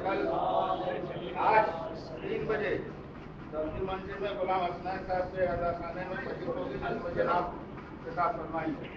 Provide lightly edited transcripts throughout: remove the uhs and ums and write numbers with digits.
کل آج 3 بجے سبزی منڈی میں غلام حسنین صاحب کے ادا خانے میں تقریب ہوگی جس میں جناب خطاب فرمائیں گے.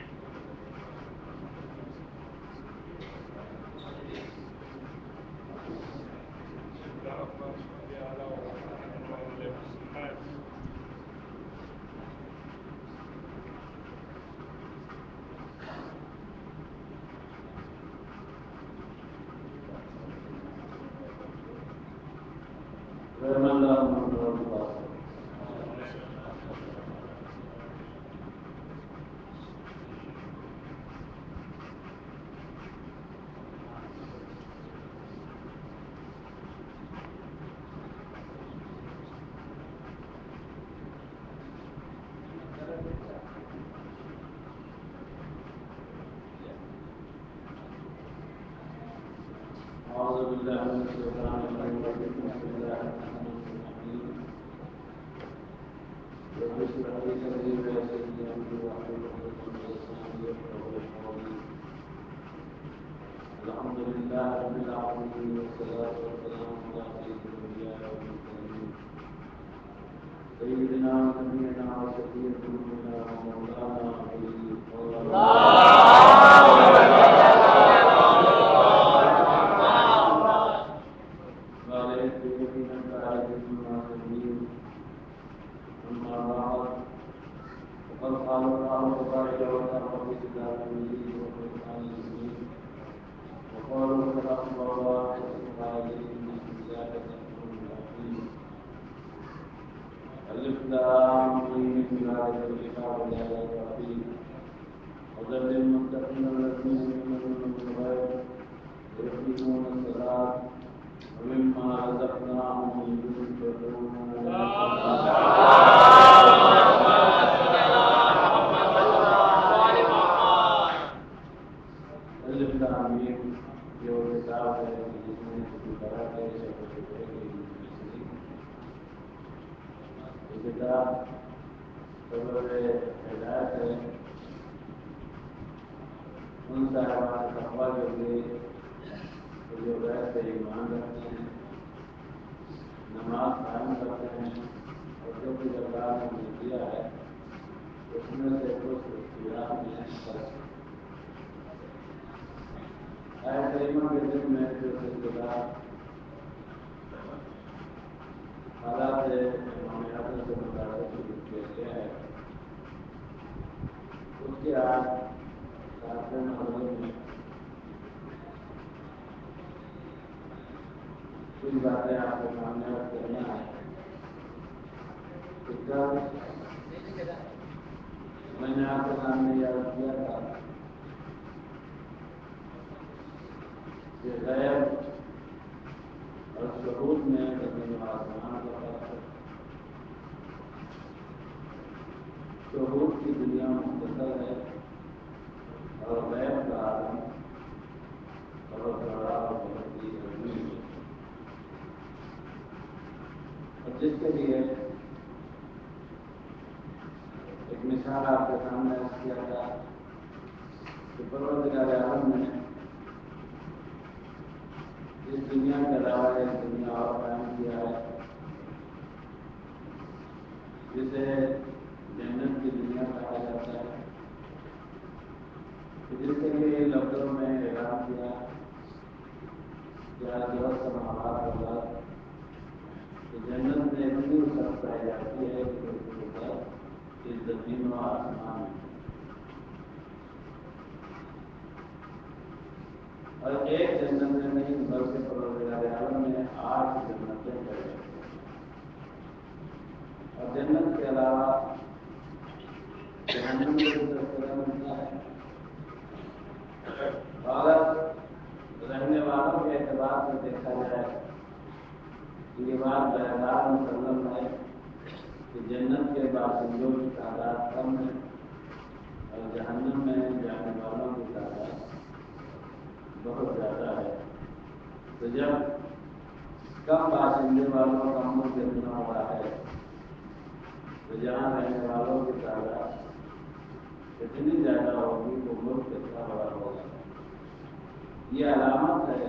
یہ علامت ہے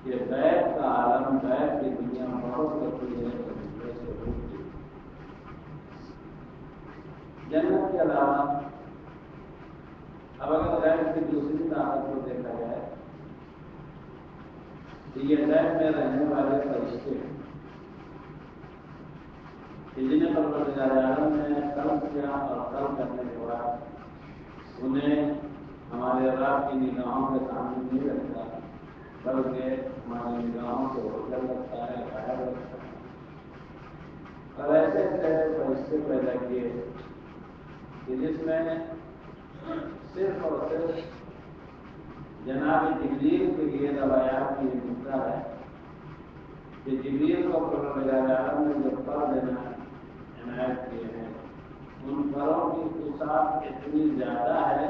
کہ غیب کا عالم، غیب کی دنیا بہت کرتی ہے تو دوسرے سے روکتی ہے۔ جنت کے علاوہ اب اگر غیب کی دوسری طاقت کو دیکھا جائے تو یہ غیب میں رہنے والے فرشتے جنہیں پروردگار عالم نے خلق کیا اور خلق کرنے کے بعد انہیں ہمارے رب کی نگاہوں کے سامنے نہیں رکھتا، بلکہ ہماری نگاہوں سے اوجھل رکھتا ہے، غائب رکھتا ہے، اور ایسے ایسے فرشتے پیدا کیے کہ جس میں صرف اور صرف جناب جبریل کے لیے روایات کی مدعا ہے کہ جبریل کو پروردگار عالم نے جو پر دینا عنایت کیے ہیں ان پروں کی خصوصیات اتنی زیادہ ہے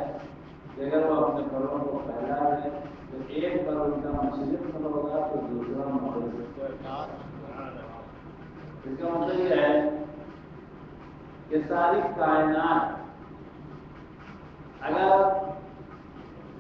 کہ اگر وہ اپنے پروں کو پھیلا دیں تو ایک پر ان کا مشرق میں ہوگا تو دوسرا مغرب۔ اس کا مطلب یہ ہے کہ ساری کائنات اگر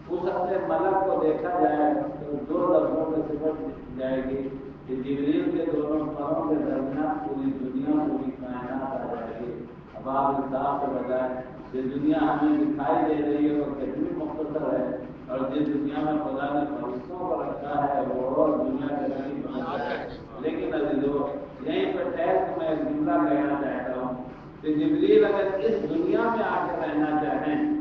اس اپنے ملک کو دیکھا جائے تو دو لفظوں میں صفت جائے گی کہ جبریل کے دونوں پروں کے درمیان پوری دنیا، پوری کائنات آ جائے گی۔ اب آپ انصاف سے بتائیں کہ دنیا ہمیں دکھائی دے رہی ہے وہ کتنی مختصر ہے، اور جس دنیا میں خدا نے فرشتوں کو رکھا ہے وہ اور دنیا کے کتنی بہت ہے۔ لیکن عزیزو، یہیں پہ ٹھہر کے میں ایک جملہ کہنا چاہتا ہوں کہ جبریل اگر اس دنیا میں آ کے رہنا چاہیں،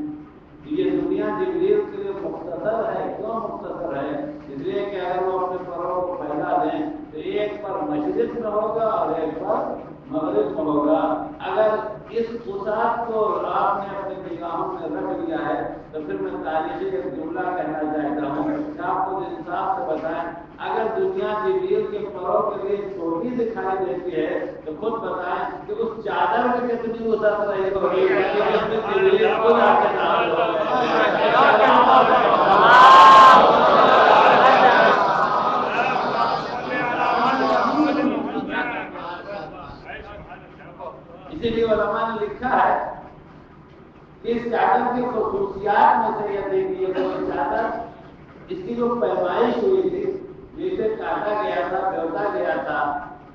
یہ دنیا جبریل کے لیے مختصر ہے۔ کیوں مختصر ہے؟ اس لیے کہ اگر وہ اپنے پروں کو پھیلا دیں تو ایک پر مشرق میں ہوگا اور ایک پر مغرب میں ہوگا۔ اگر اس وسعت کو آپ نے اپنی نگاہوں میں رکھ لیا ہے تو پھر میں تاریخی ایک جملہ کہنا چاہتا ہوں کہ آپ کو انصاف سے بتائیں، اگر دنیا جبریل کے پروں کے لیے چھوٹی دکھائی دیتی ہے تو خود بتائیں کہ اس چادر میں کتنی وسعت رہی ہوگی جس میں جبریل خود آ کے داخل ہو گئے۔ اسی لیے علماء نے لکھا ہے کہ اس چادر کی خصوصیات میں سے یہ دیکھیے کہ وہ چادر اس کی جو پیمائش ہوئی تھی، جسے کاٹا گیا تھا، بیوتا گیا تھا،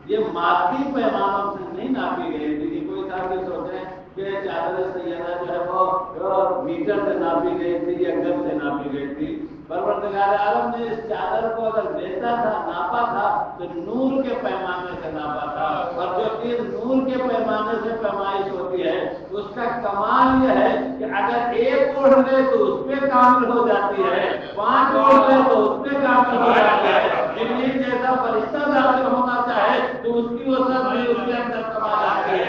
یہ مادی پیمانوں سے نہیں ناپی گئی تھی۔ کوئی تھا کہ سوچیں کہ چادر سیدہ جو ہے وہ میٹر سے ناپی گئی تھی یا گز سے ناپی گئی تھی۔ پروردگار عالم نے اس چادر کو اگر دیتا تھا، ناپا تھا تو نور کے پیمانے سے ناپا تھا، اور جو چیز نور کے پیمانے سے پیمائش ہوتی ہے اس کا کمال یہ ہے کہ اگر ایک اوڑھ لے تو اس پہ کامل ہو جاتی ہے، 5 اوڑھ لے تو اس پہ کامل ہو جاتی ہے۔ جبریل جیسا فرشتہ داخل ہونا چاہے تو اس کی وسعت بھی اس کے اندر کما جاتی ہے۔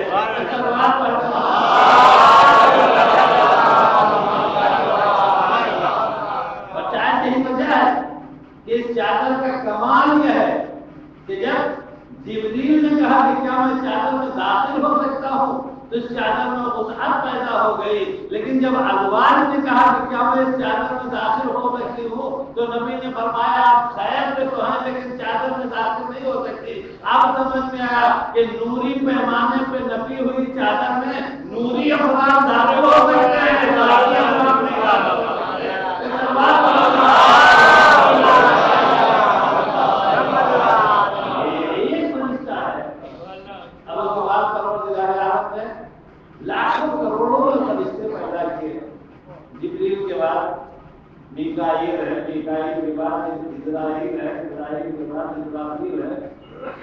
اور شاید یہی وجہ ہے کہ اس چادر کا کمال یہ ہے کہ جب جبریل نے کہا کہ کیا میں چادر میں داخل ہو سکتا ہوں تو اس چادر میں وسعت پیدا ہو گئی، لیکن جب ازواج نے کہا کہ کیا میں اس چادر میں داخل ہو سکتی ہوں تو نبی نے فرمایا آپ خیر میں تو ہیں لیکن چادر میں داخل نہیں ہو سکتی۔ آپ سمجھ میں آیا کہ نوری پیمانے پہ نپی ہوئی چادر میں نوری افراد داخل ہو سکتے ہیں، ذاتی افراد نہیں داخل ہو سکتے۔ لاکھوں کروڑوں فرشتے پیدا کیے۔ جبریل کے بعد میکائیل ہے، میکائیل کے بعد اسرائیل ہے، اسرائیل کے بعد اسرافیل ہے،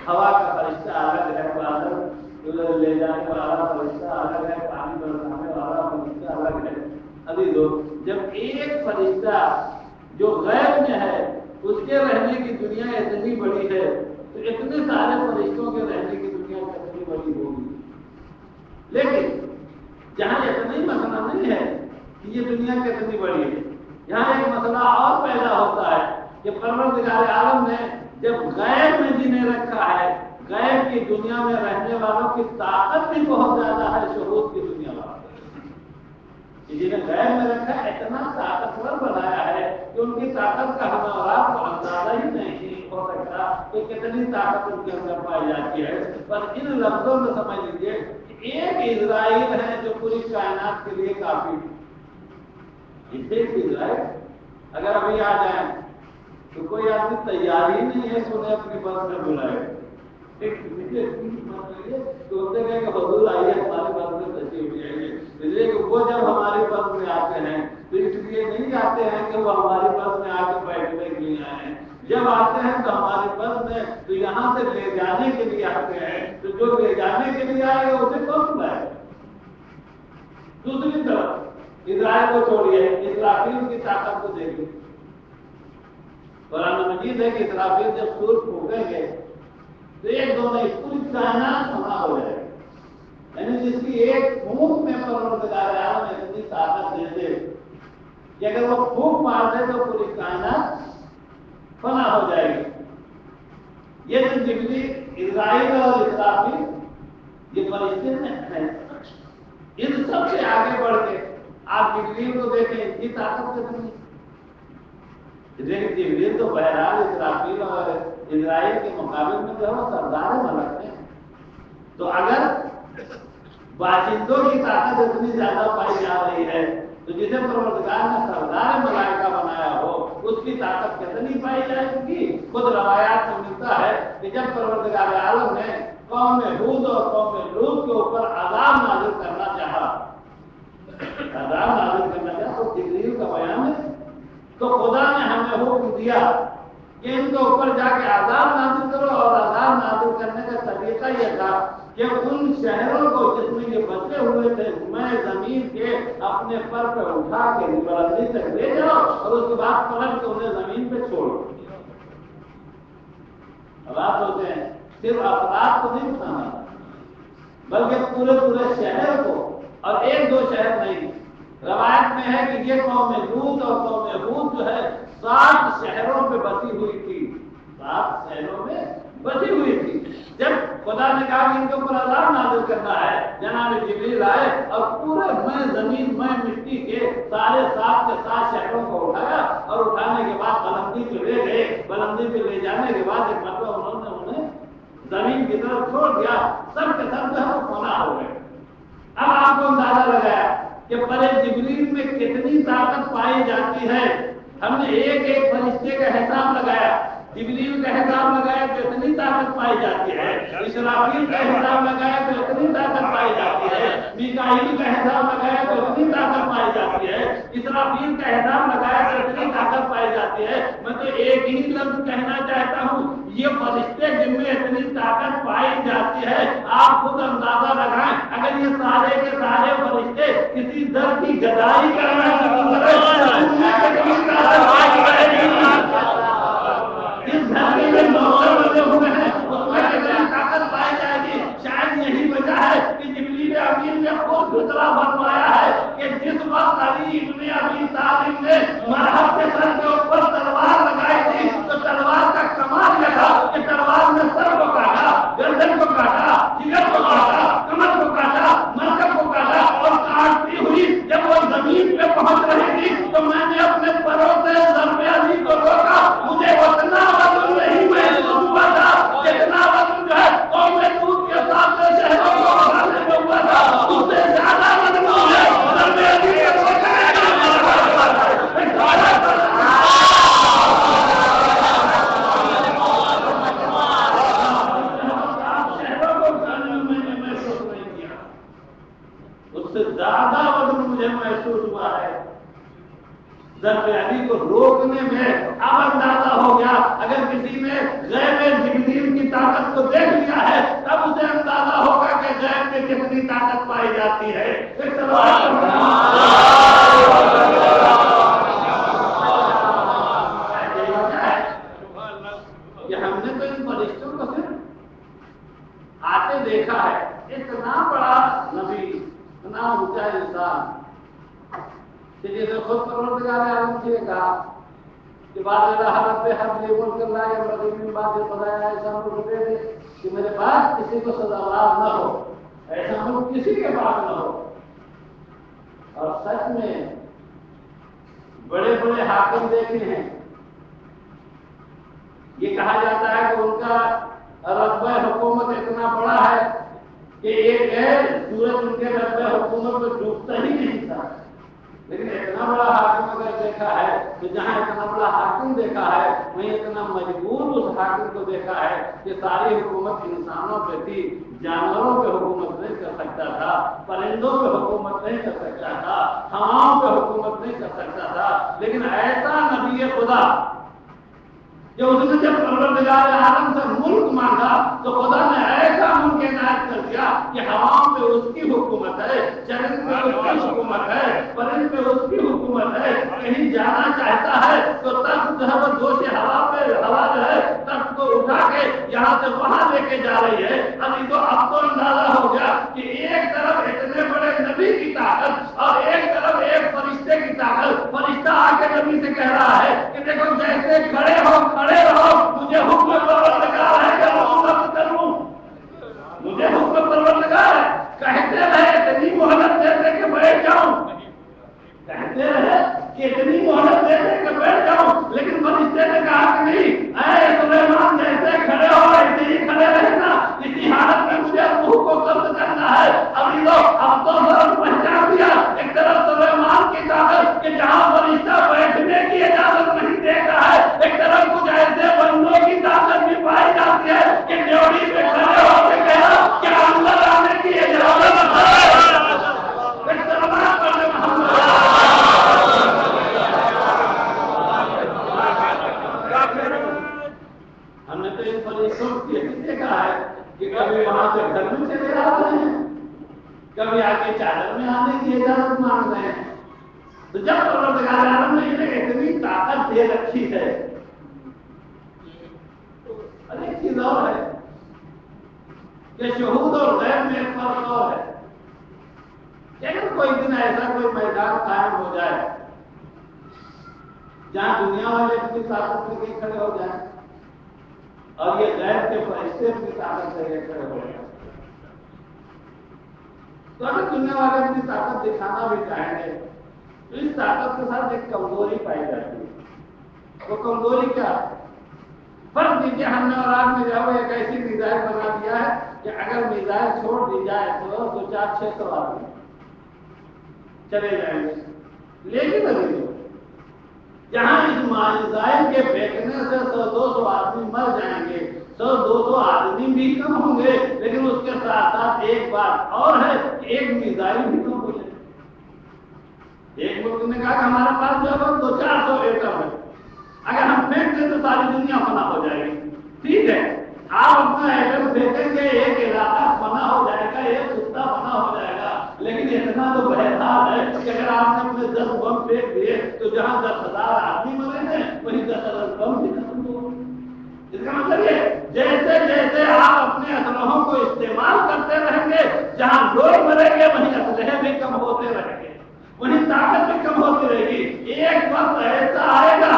ہوا کا فرشتہ الگ ہے، بادل لے جانے والا فرشتہ الگ ہے، پانی برسانے والا فرشتہ الگ ہے۔ ابھی جب ایک فرشتہ جو غیب میں ہے اس کے رہنے کی دنیا اتنی بڑی ہے تو اتنے سارے فرشتوں کے رہنے کی دنیا کتنی بڑی ہوگی۔ لیکن جہاں اتنا ہی مسئلہ نہیں ہے کہ یہ دنیا کتنی بڑی ہے، یہاں ایک مسئلہ اور پیدا ہوتا ہے کہ پروردگار عالم نے جب غیب میں جنہیں رکھا ہے، غیب کی دنیا میں رہنے والوں کی طاقت بھی بہت زیادہ ہے شہود کی دنیا والوں، جنہیں غیب میں رکھا ہے اتنا طاقتور بنایا ہے کہ ان کی طاقت کا ہمیں اور آپ کو اندازہ ہی نہیں ہو سکتا کہ کتنی طاقت ان کے اندر پائی جاتی ہے۔ بس ان لفظوں میں سمجھ لیجیے کہ ایک اسرائیل ہے جو پوری کائنات کے لیے کافی ہے، ایک اسرائیل اگر ابھی آ جائیں تو کوئی آدمی تیار ہی نہیں ہے کہ انہیں اپنی بس میں بلائے. تو ہوتے ہیں کہ حضور آئیے ہمارے بس میں تشریف لے آئیے. اس لیے کہ وہ جب ہماری بس میں آتے ہیں تو اس لیے نہیں آتے ہیں کہ وہ ہماری بس میں آ کے بیٹھنے کے لیے آئے ہیں. جب آتے ہیں تو ہماری بس میں تو یہاں سے لے جانے کے لیے آتے ہیں. تو جو لے جانے کے لیے آئے گا اسے کون بلائے؟ دوسری طرف اسرائیل کو چھوڑیے، اسرافیل کی طاقت کو دیکھیے. قرآن مجید ہے کہ اسرافیل جب سور پھونکیں گے تو ایک دو نہیں پوری کائنات فنا ہو جائے گی. یعنی جس کی ایک پھونک میں پروردگار عالم میں اتنی طاقت دے دے کہ اگر وہ پھونک مار دے تو پوری کائنات فنا ہو جائے گی. یہ جو جبریل، اسرائیل اور اسرافیل یہ فرشتے ہیں. ان سب سے آگے بڑھ کے آپ جبریل کو دیکھیں، ان کی طاقت کتنی ہے. لیکن جبریل تو بہرحال اسرافیل اور اسرائیل کے مقابل میں جو ہے وہ سردار ملک ہیں. تو اگر باشندوں کی طاقت اتنی زیادہ پائی جا رہی ہے تو جسے پروردگار نے سردار ملائکہ بنایا ہو اس کی طاقت کتنی پائی جائے گی. خود روایات میں ملتا ہے کہ جب پروردگار عالم نے قوم ہود اور قوم لوط کے اوپر عذاب نازل کرنا چاہا، تو جبریل کا بیان ہے تو خدا نے ہمیں حکم دیا کہ ان کے اوپر جا کے عذاب نازل کرو. اور عذاب نازل کرنے کا طریقہ یہ تھا کہ ان شہروں کو جس میں یہ بچے ہوئے تھے میں زمین کے اپنے پر پہ اٹھا کے بلندی تک لے جاؤ اور اس کے بعد پلٹ کے انہیں زمین پہ چھوڑو. اب آپ ہوتے ہیں صرف افراد کو نہیں اٹھانا بلکہ پورے شہر کو، اور ایک دو شہر نہیں. روایت میں ہے کہ یہ قوم لوط اور قوم ہود جو ہے 7 شہروں پہ بسی ہوئی تھی. 7 شہروں میں بسی ہوئی تھی. جب خدا نے کہا کہ ان کے اوپر عذاب نازل کرنا ہے، جناب جبریل آئے اور پورے میں زمین میں مٹی کے سارے 7 کے 7 شہروں کو اٹھایا اور اٹھانے کے بعد بلندی پہ لے گئے. بلندی پہ لے جانے کے بعد ایک مرتبہ انہوں نے انہیں زمین کی طرف چھوڑ دیا. سب کے سب جو ہے وہ فنا ہو گئے. اب آپ کو اندازہ لگایا کہ پر جبریل میں کتنی طاقت پائی جاتی ہے. ہم نے ایک ایک فرشتے کا حساب لگایا، جبریل کا حساب لگایا تو اتنی طاقت پائی جاتی ہے. اسرافیل کا حساب لگایا تو اتنی طاقت پائی جاتی ہے. میکائیل کا حساب لگایا تو اتنی طاقت پائی جاتی ہے. اسرافیل کا حساب لگایا تو اتنی طاقت پائی جاتی ہے. میں تو ایک ہی لفظ کہنا چاہتا ہوں، یہ فرشتے جن میں اتنی طاقت پائی جاتی ہے آپ خود اندازہ لگائیں. اگر یہ سارے کے سارے فرشتے کسی در کی گدائی کرنا شروع کریں اس دھرتی میں نوکر بنے ہوئے ہیں اس میں کتنی طاقت پائی جائے گی. شاید یہی وجہ ہے کہ جبریل امین نے خود فطرہ بنوایا ہے کہ جس وقت علی ابن ابی طالب نے مرحب کے سر کے اوپر تلوار لگائی تھی تو تلوار کا کمال یہ تھا کہ تلوار نے سر کو کاٹا، گردن کو کاٹا، جگر کو کاٹا، کمر کو کاٹا، مرکب کو کاٹا اور کاٹتی ہوئی جب وہ زمین پہ پہنچ رہی تھی تو میں نے اپنے پروں سے ضرب علی کو روکا. مجھے اتنا وزن نہیں محسوس ہوا تھا جتنا وزن جو ہے قوم لوط کے 7 شہروں کو اٹھانے میں ہوا تھا. اس سے زیادہ وزن مجھے ضرب علی کے روکنے زیادہ وزن مجھے محسوس ہوا ہے. ضرب علی کو روکنے میں اب اندازہ ہو گیا. اگر کسی نے غیب جبریل کی طاقت کو دیکھ لیا ہے تب اسے اندازہ ہوگا کہ غیب میں کتنی طاقت پائی جاتی ہے. کہ ہم نے تو ان فرشتوں کو صرف آتے دیکھا ہے. اتنا بڑا نبی، اتنا اونچا انسان کہ جیسے خود پروردگار عالم نے کہا کہ بعد رب حب لی ملک اللہ یا رضی بات بتایا ایسا ملک دے دے کہ میرے پاس کسی کو سزاوار نہ ہو، ایسا ملک کسی کے پاس نہ ہو. اور سچ میں بڑے بڑے حاکم دیکھے ہیں. یہ کہا جاتا ہے کہ ان کا رتبہ حکومت اتنا بڑا ہے کہ ایک ہے سورج ان کے رتبہ حکومت میں ڈوبتا ہی نہیں تھا. لیکن اتنا بڑا حاکم اگر دیکھا ہے تو جہاں اتنا بڑا حاکم دیکھا ہے وہیں اتنا مجبور اس حاکم کو دیکھا ہے کہ ساری حکومت انسانوں پہ تھی، جانوروں پہ حکومت نہیں کر سکتا تھا، پرندوں پہ حکومت نہیں کر سکتا تھا، ہواؤں پہ حکومت نہیں کر سکتا تھا، لیکن ایسا نبی خدا کہ اس نے جب پروردگار عالم سے ملک مانگا تو خدا نے ایسا ملک عنایت کر دیا کہ ہواؤں پہ اس کی حکومت ہے، چرند پہ اس کی حکومت ہے، پرند پہ اس کی حکومت ہے، کہیں جانا چاہتا ہے تو تخت جو ہے وہ جوش ہوا پہ ہوا جو ہے تخت کو اٹھا کے یہاں سے وہاں لے کے جا رہی ہے۔ اب تو اندازہ ہو گیا کہ ایک طرف اتنے بڑے نبی کی طاقت اور ایک طرف ایک فرشتے کی طاقت، فرشتہ آ کے نبی سے کہہ رہا ہے کہ دیکھو جیسے کھڑے رہو، مجھے حکم پروردگار ہے کہ حکومت کروں، مجھے حکم پروردگار ہے، کہتے رہے اتنی مہلت دیتے کہ بیٹھ جاؤں، کہتے رہے کہ اتنی مہلت دیتے کہ بیٹھ جاؤں، لیکن فرشتے نے کہا کہ نہیں، اے سلیمان جیسے کھڑے ہو ایسے ہی کھڑے رہنا، اسی حالت میں مجھے روح کو قبض کرنا ہے۔ اب تو فرق پہچان دیا، ایک طرف سلیمان کی طاقت کہ جہاں فرشتہ بیٹھنے کی اجازت نہیں دیتا ہے، ایک طرف کچھ ایسے بندوں کی طاقت بھی پائی جاتی ہے کہ ڈیوڑی پہ کھڑے ہو کے کہا کہ اندر آنے کی اجازت ہے۔ ہم نے تو ان فرشتوں کی دیکھا ہے کہ کبھی وہاں سے گھر میں چلے آ رہے ہیں، کبھی آگے چادر میں آنے کی اجازت مانگ رہے ہیں۔ تو جب پروردگار عالم نے انہیں اتنی طاقت دے رکھی ہے، ایک چیز اور ہے کہ شہود اور غیب میں ایک فرق اور ہے کہ اگر کوئی دن ایسا کوئی میدان قائم ہو جائے جہاں دنیا والے اپنی طاقت سے کھڑے ہو جائیں اور یہ غیب کے فرشتے اپنی طاقت سے کھڑے ہو جائیں، تو اگر دنیا والے اپنی طاقت دکھانا بھی چاہیں گے تو اس طاقت کے ساتھ ایک کمزوری پائی جاتی ہے۔ وہ کمزوری کیا ہے؟ فرض دیجیے ہم نے اور آپ نے جب ایک ایسی میزائل بنا دیا ہے کہ اگر میزائل چھوڑ دی جائے تو 400-600 آدمی چلے جائیں گے، لیکن ابھی جہاں اس میزائل کے پھینکنے سے 100-200 آدمی مر جائیں گے، 100-200 آدمی بھی کم ہوں گے، لیکن اس کے ساتھ ساتھ ایک بات اور ہے کہ ایک میزائل بھی کم ہو جائے۔ ایک ملک نے کہا کہ ہمارے پاس جو ہے 200-400 ایٹم ہے، اگر ہم پھینک دیں تو ساری دنیا فنا ہو جائے گی۔ ٹھیک ہے، آپ اپنا ایٹم پھینکیں گے، ایک علاقہ فنا ہو جائے گا، ایک خطہ فنا ہو جائے گا، لیکن اتنا تو بہتر ہے کہ اگر آپ نے اپنے 10 بم پھینک دیے تو جہاں 10,000 آدمی مرے ہیں وہیں 10,000 بم بھی ختم ہو۔ اس کا مطلب یہ جیسے جیسے آپ اپنے اسلحوں کو استعمال کرتے رہیں گے، جہاں لوگ مریں گے وہیں اسلحے بھی کم ہوتے رہیں گے، وہیں طاقت بھی کم ہوتی رہے گی۔ ایک وقت ایسا آئے گا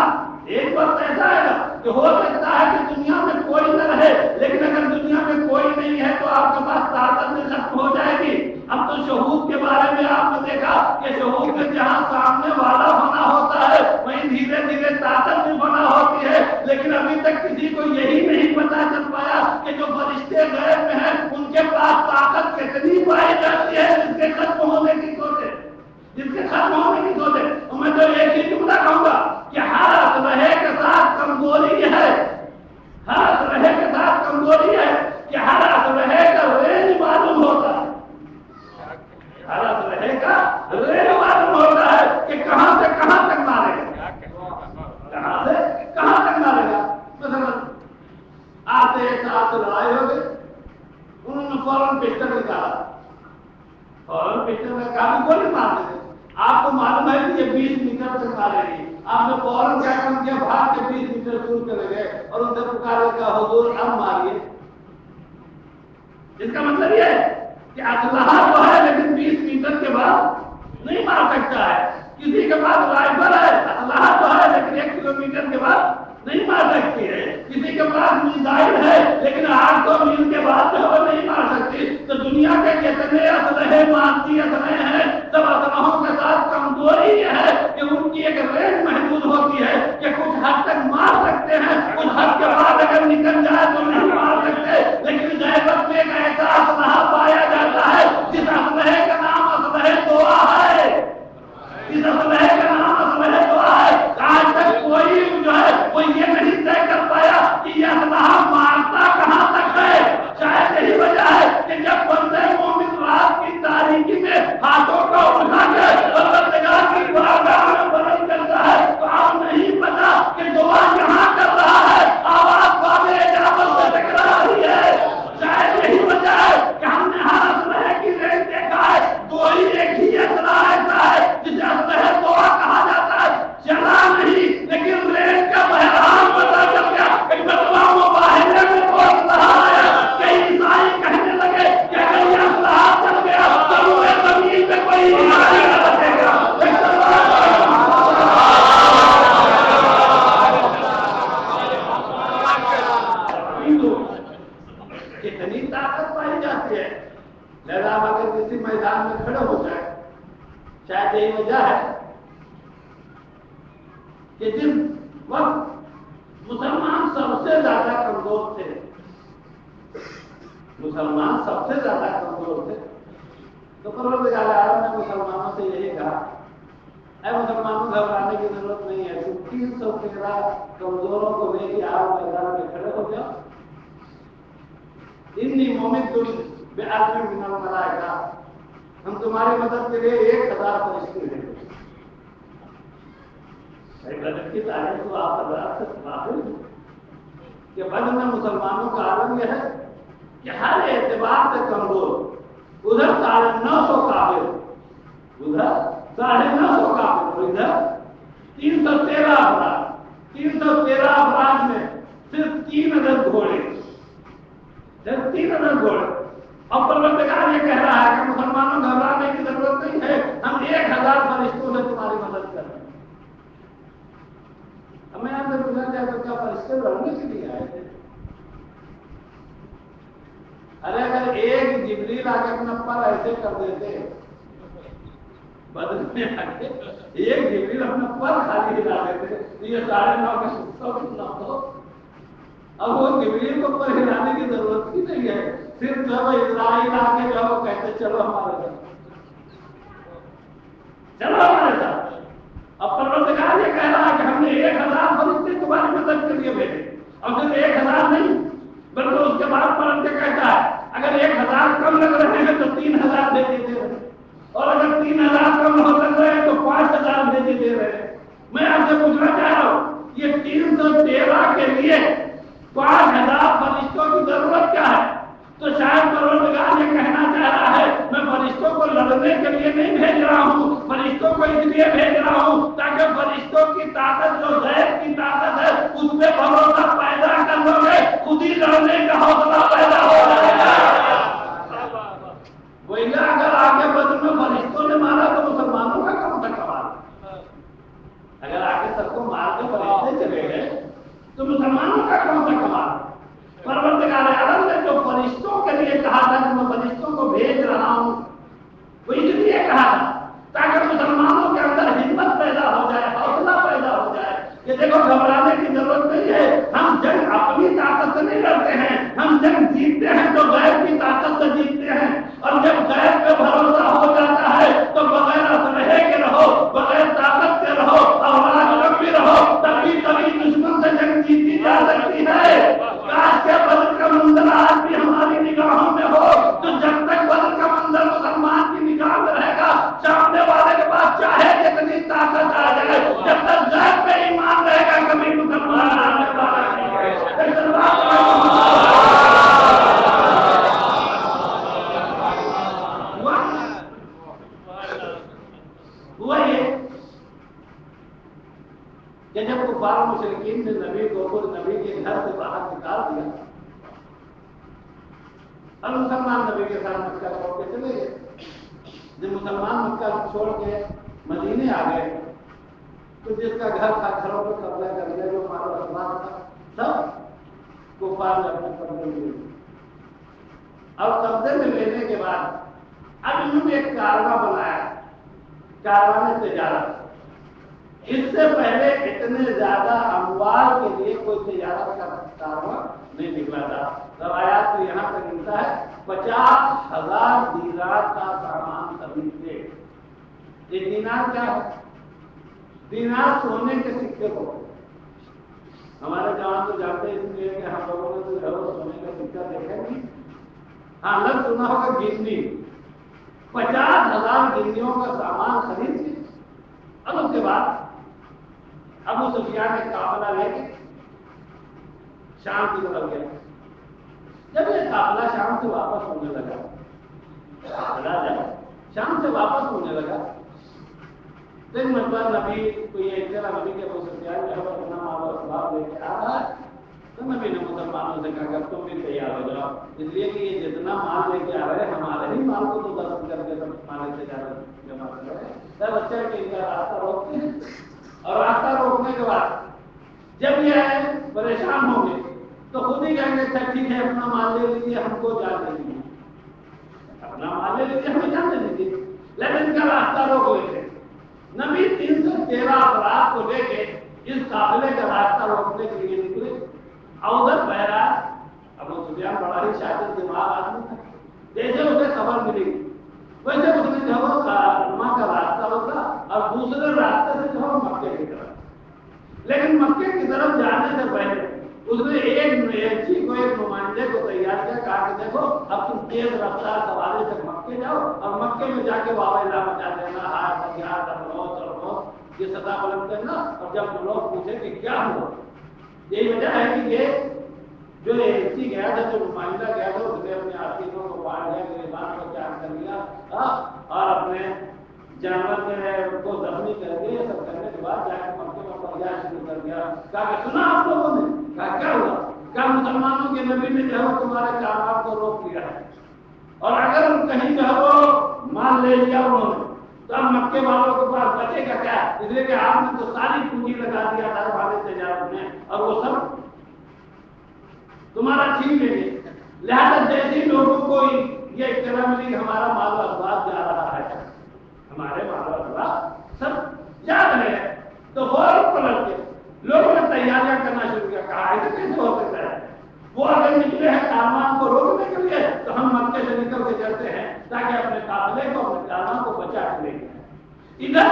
کہ ہو سکتا ہے کہ دنیا میں کوئی نہ رہے، لیکن اگر دنیا میں کوئی نہیں ہے تو آپ کے پاس طاقت بھی ختم ہو جائے گی۔ اب تو شہود کے بارے میں آپ نے دیکھا کہ شہود میں جہاں سامنے والا بنا ہوتا ہے وہیں دھیرے دھیرے طاقت بھی بنا ہوتی ہے، لیکن ابھی تک کسی کو یہی نہیں پتا چل پایا کہ جو فرشتے غیب میں ہیں ان کے پاس طاقت کتنی پائی جاتی ہے جس کے ختم ہونے کی سوچے، اور میں تو ایک ہی جملہ کہوں گا کہ ہر اسلحے کے ساتھ کمزوری ہے، ہر اسلحے کے ساتھ کمزوری ہے کہ ہر اسلحے کا رینج معلوم ہوتا ہے، ہر اسلحے کا رینج معلوم ہوتا ہے کہ کہاں سے کہاں تک مارے گا، کہاں سے کہاں تک مارے گا۔ مثلا آتے ایک ساتھ لڑائی ہو گئی، انہوں نے فوراً پسٹل نکالا، فوراً پسٹل میں کافی گولی مار دیتے، آپ کو معلوم ہے کہ یہ 20 میٹر تک مارے گی، آپ نے فوراً کیا کام کیا، بھاگ کے 20 میٹر دور چلے گئے اور ان سے پکارے کا حضور اب ماریے۔ اس کا مطلب یہ ہے کہ اسلحہ تو ہے لیکن 20 میٹر کے بعد نہیں مار سکتا ہے، کسی کے پاس رائفل ہے، اسلحہ تو ہے لیکن 1 کلومیٹر کے بعد نہیں مار سکتی ہے، کسی کے پاس میزائل ہے لیکن 800 میل کے بعد جو ہے نہیں مار سکتی۔ تو دنیا کے جتنے اسلحے مارتی اسلحے ہیں سب اسلحوں کے ساتھ کمزوری یہ ہے کہ ان کی ایک رینج محدود ہوتی ہے کہ کچھ حد تک مار سکتے ہیں، کچھ حد کے بعد اگر نکل جائے تو نہیں مار سکتے، لیکن غیبت میں ایک ایسا اسلحہ پایا جاتا ہے جس اسلحے کا نام اسلحہ دعا ہے، جس میدان میں کھڑے ہو جائے. شاید یہی وجہ ہے کہ جس وقت مسلمان سب سے زیادہ کمزور تھے، مسلمان سب سے زیادہ کمزور تھے، تو پروردگار عالم نے مسلمانوں سے یہی کہا، اے مسلمانوں گھبرانے کی ضرورت نہیں ہے، تم 313 کمزوروں کو لے کے آؤ میدان میں کھڑے ہو جاؤ. انی ممدکم بألف من الملائکہ، ہم تمہاری مدد کے لیے 1000 فرشتے دیں گے. بدر کی تاریخ تو آپ حضرات سے واقف ہیں کہ بدر میں مسلمانوں کا عالم یہ ہے کہ ہر اعتبار سے کمزور، ادھر 950 کافر، ادھر 950 کافر، اور ادھر 313 افراد، 313 افراد میں صرف 3 عدد گھوڑے، صرف 3 عدد گھوڑے. اور پروردگار یہ کہہ رہا ہے کہ مسلمانوں گھبرانے کی ضرورت نہیں ہے، ہم 1000 فرشتوں سے تمہاری مدد کر رہے ہیں. ہمیں یہاں سے پوچھا جائے تو کیا فرشتے لڑنے کے لیے آئے تھے؟ ارے اگر ایک جبریل آ کے اپنا پر ایسے کر دیتے، بدل میں آ کے ایک جبریل اپنا پر خالی ہلا دیتے تو یہ 9.5 کا سستا کتنا ہو. اب وہ جبریل کو پر ہلانے کی ضرورت ہی نہیں ہے، صرف جب اسرائیل آ کے جب وہ کہتے چلو ہمارے ساتھ، چلو ہمارے ساتھ. اب پروردگار یہ کہہ رہا ہے کہ ہم نے 1000 فرشتے تمہاری مدد کے لیے بھیجے، اور صرف 1000 نہیں بلکہ اس کے بعد پرندے کہتا ہے اگر 1000 کم لگ رہے ہیں تو 3000 بھیجے دے رہے ہیں، اور اگر 3000 کم ہو لگ رہے ہیں تو 5000 بھیجے دے رہے ہیں. میں آپ سے پوچھنا چاہ رہا ہوں یہ 313 کے لیے 5000 فرشتوں کی ضرورت کیا ہے؟ تو شاید پروردگار یہ کہنا چاہ رہا ہے میں فرشتوں کو لڑنے کے لیے نہیں بھیج رہا ہوں، فرشتوں کو اس لیے بھیج رہا ہوں تاکہ فرشتوں کی طاقت جو غیب کی طاقت ہے اس پہ بھروسہ پیدا کر لو گے، خود ہی لڑنے کا حوصلہ پیدا ہو جائے گا. وہی اگر آگے بدر میں فرشتوں نے مارا تو مسلمانوں کا کم تھا کمال، اگر آگے سب کو مار کے فرشتے چلے گئے تو مسلمانوں کا کم تھا کمال. پروردگار عالم نے جو فرشتوں کے لیے کہا تھا کہ میں فرشتوں کو بھیج رہا ہوں، وہ اس لیے کہا تھا تاکہ مسلمانوں کے اندر ہمت پیدا ہو جائے، حوصلہ پیدا ہو جائے کہ دیکھو گھبرانے کی ضرورت نہیں ہے، ہم جنگ اپنی طاقت سے نہیں لڑتے ہیں، ہم جنگ جیتتے ہیں تو غیب کی طاقت سے جیتتے ہیں. اور جب غیب پہ بھروسہ ہو جاتا ہے تو بغیر اسلحے کے رہو، بغیر طاقت کے رہو، اولاد لمبی رہو، تبھی دشمن سے جنگ جیتی جا سکتی ہے. کاش کے بدر کا منظر آج بھی ہماری نگاہوں میں ہو، تو جب تک بدر کا منظر مسلمان کی نگاہ میں رہے گا سامنے والے کے پاس چاہے جتنی طاقت آ جائے، جب تک غیب پہ ایمان رہے گا کبھی مسلمان آنے والا نہیں ہے. ہوا یہ کہ جب کفار مشرکین نے نبی کو نبی کے گھر سے باہر نکال دیا اور مسلمان نبی کے ساتھ مکہ چھوڑ کے چلے گئے. جب مسلمان مکہ چھوڑ کے مدینے آ گئے تو جس کا گھر تھا گھروں پہ قبضہ کر لیا، جو مال و اسباب تھا سب کفار نے اپنے قبضے میں لے لیا. اور قبضے میں لینے کے بعد اب انہوں نے ایک کارواں بنایا، کارواں تجارت. اس سے پہلے اتنے زیادہ اموال کے لیے کوئی تجارت کا کارواں نہیں نکلا تھا. روایات تو یہاں تک ملتا ہے 50,000 دینار کا سامان خریدتے. یہ دینار کیا ہے؟ دینار سونے کے سکے کو، ہمارے جوان تو جانتے اس لیے کہ ہم لوگوں نے تو سونے کا سکہ دیکھا نہیں. ہاں لفظ سنا ہوگا گنی، 50,000 گنیوں کا سامان خرید کے اب اس کے بعد ابو سفیان ایک قافلہ لے کے شام کی طرف گیا. جب یہ قافلہ شام سے واپس ہونے لگا، شام سے واپس ہونے لگا تو ایک مرتبہ نبی کو یہ اطلاع ملی کہ ابو سفیان جو ہے اپنا مال و اسباب لے کے آ رہا ہے. تو نبی نے مسلمانوں سے کہا کہ تم بھی تیار ہو جاؤ، اس لیے کہ یہ جتنا مال لے کے آ رہے ہیں ہمارے ہی مال کو تو ضبط کر کے مال تجارت جمع کر رہے ہیں. بچہ کہ ان کا راستہ روکتے ہیں، اور راستہ روکنے کے بعد جب یہ پریشان ہوں گے تو خود ہی کہیں گے اچھا ٹھیک ہے اپنا مال لے لیجیے، ہم کو جان دے دیجیے. اپنا مال لے لیجیے، ہمیں جانے دیجیے، لیکن ان کا راستہ روک لیتے۔ نبی 313 افراد کو لے کے اس قافلے کا راستہ روکنے کے لیے نکلے، اور ادھر بہرحال ابو سفیان بڑا ہی شاطر دماغ آدمی تھا، جیسے اسے خبر ملی ویسے اس نے جو ہے ماں کا راستہ روکا اور دوسرے راستے سے جو ہے مکے کی طرف، لیکن مکے کی طرف جانے سے پہلے اس نے ایک نمائندے کو تیار کیا، کہا کہ دیکھو اب تم تیز رفتار سواری سے مکے جاؤ اور مکے میں جا کے بابا اللہ مچا دینا، یہ سطح بلند کرنا، اور جب لوگ پوچھے کہ کیا ہوا، یہی وجہ ہے کہ یہ جو ایسی گیا تھا، جو نمائندہ گیا تھا، اس نے اپنے آسینوں کو پاڑ لیا، گریبان کو چاک کر لیا اور اپنے جانور جو ہے ان کو زخمی کر کے یہ سب کرنے کے بعد جا کے مکے میں فریاد شروع کر دیا، کہا کہ سنا آپ لوگوں نے، کہا کیا ہوا، کہا مسلمانوں کے نبی نے جو ہے تمہارے کاروبار کو روک لیا ہے، اور اگر کہیں جو ہے وہ مال لے لیا انہوں نے تو اب مکے والوں کے پاس بچے گا کیا، اس لیے کہ آپ نے تو ساری پونجی لگا دیا تھا ہمارے تجارت میں اور وہ سب تمہارا چھین لیں گے، لہٰذا جیسے لوگوں کو یہ اطلاع ملی کہ ہمارا مال و اسباب جا رہا ہے، ہمارے مال و اسباب سب جا رہے ہیں، تو غور پلٹ کے لوگوں نے تیاریاں کرنا شروع کیا، کہا ایسے کیسے ہو سکتا ہے، وہ اگر نکلے ہیں کاروان کو روکنے کے لیے تو ہم مکے سے نکل کے چلتے ہیں تاکہ اپنے قافلے کو اپنے کاروان کو بچا کے لے جائیں۔ ادھر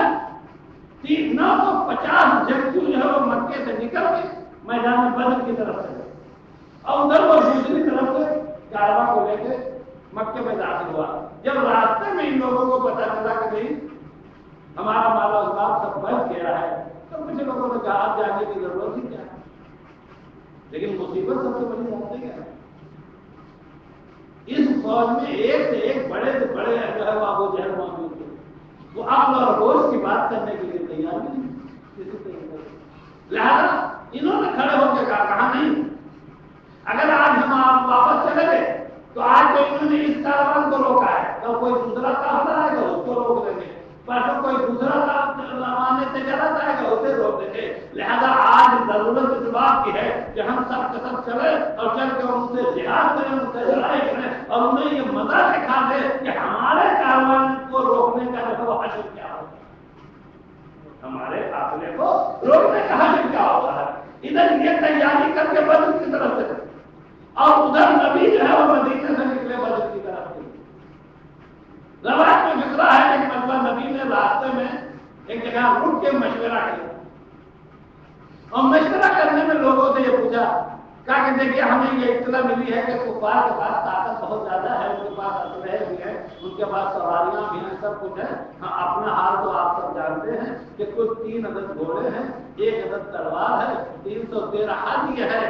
950 جنگجو جو ہے وہ مکے سے نکل کے میدان بدر کی طرف سے، اور ادھر وہ دوسری طرف سے کاروان کو لے کے مکے میں داخل ہوا۔ جب راستے میں ان لوگوں کو پتا چلا کہ نہیں ہمارا مال و اسباب سب بچ گیا ہے تو کچھ لوگوں نے کہا آپ جانے کی ضرورت ہی کیا ہے، لیکن مصیبت سب سے بڑی جانتے کیا ہے، اس فوج میں ایک سے ایک بڑے سے بڑے جو ہے وہ ابو جہل موجود تھے، وہ عقل اور ہوش کی بات کرنے کے لیے تیار نہیں کسی طریقے سے، لہٰذا انہوں نے کھڑے ہو کے کہا نہیں اگر آج ہم آپ واپس چلے گئے تو آج تو انہوں نے اس کاروان کو روکا ہے تو کوئی دوسرا قافلہ آئے گا اس کو روک دیں گے، پرسوں کوئی دوسرا کاروان تجارت آئے گا اسے روک دیں گے، لہذا آج ضرورت اس بات کی ہے کہ ہم سب کے سب چلے اور چل کے ان سے جہاد کریں، ان سے لڑائی کریں اور انہیں یہ مزہ دکھا دے کہ ہمارے کاروان کو روکنے کا جو وہ حشر کیا ہوتا ہے، ہمارے قافلے کو روکنے کا حشر کیا ہوتا ہے۔ ادھر یہ تیاری کر کے بدر کی طرف سے اور ادھر نبی جو ہے وہ مدینے سے نکلے بدر کی طرف سے۔ روایت میں فکرہ ہے کہ مطلب نبی نے راستے میں ایک جگہ رک کے مشورہ کیا اور مشورہ کرنے میں لوگوں سے یہ پوچھا، کہا کہ دیکھیے ہمیں یہ اطلاع ملی ہے کہ کفار کے پاس طاقت بہت زیادہ ہے، ان کے پاس اسلحے بھی ہیں، ان کے پاس سواریاں بھی ہیں، سب کچھ ہے، ہاں اپنا حال تو آپ سب جانتے ہیں کہ کل 3 عدد گھوڑے ہیں، 1 عدد تلوار ہے، 313 ہاتھی ہے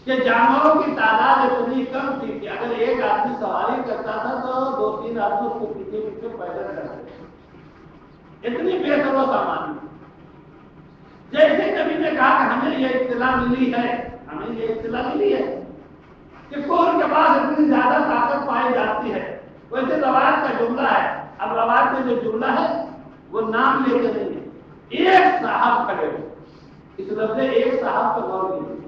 کہ جانوروں کی تعداد اتنی کم تھی کہ اگر ایک آدمی سواری کرتا تھا تو 2-3 آدمی اس کو پیچھے پیچھے پیدل کرتے تھے، اتنی بے سر و سامان۔ جیسے نبی نے کہا کہ ہمیں یہ اطلاع ملی ہے، ہمیں یہ اطلاع ملی ہے کہ کفر کے پاس اتنی زیادہ طاقت پائی جاتی ہے، ویسے روایت کا جملہ ہے، اب روایت میں جو جملہ ہے وہ نام لے کے نہیں ہے، ایک صاحب کھڑے ہو، اس لفظ ایک صاحب کا غور کیجیے،